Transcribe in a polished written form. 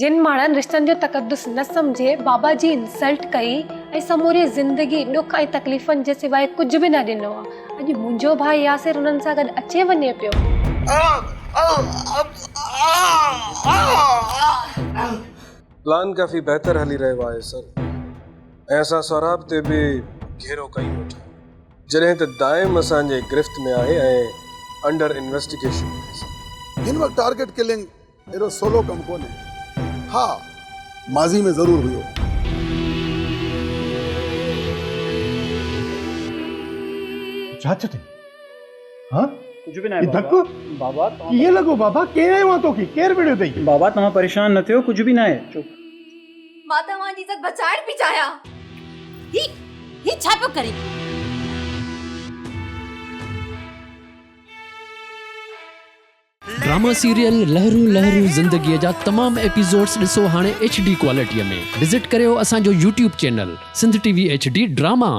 जिन माण्हुनि रिश्तनि जो तक़दुस न सम्झे बाबा जी इंसल्ट कई ऐं समूरी ज़िंदगी ॾुख ऐं तकलीफ़ुनि जे सवाइ कुझु बि न ॾिनो आहे। अॼु मुंहिंजो भाउ यासिर उन्हनि सां गॾु अचे वञे पियो। प्लान काफ़ी बेहतर हली रहियो आहे सर। ऐं असां सौराब ते बि घेरो कयूं वेठा, जॾहिं त दाइम असांजे गिरफ़्त में आहे ऐं अंडर इन्वेस्टिगेशन आहे। हिन वक़्तु टारगेट किलिंग एॾो सवलो कमु कोन्हे। हा, माज़ी में ज़रूर हुयो। छा थियो? हाँ? कुछ भी नहीं बाबा। बाबा ये लगो बाबा केर आयो तो की केर बिड़ियो तई? बाबा तव्हां परेशान न थियो, कुछ भी ना है। चुप। मां तव्हांजी इज़त बचाइण पई चाहियां। ही छा पियो करे? ड्रामा सीरियल लहरू लहरू ज़िंदगी जा तमाम एपिसोड्स ॾिसो हाणे HD क्वालिटीअ में। विजिट करियो असांजो YouTube channel Sindh TV HD drama.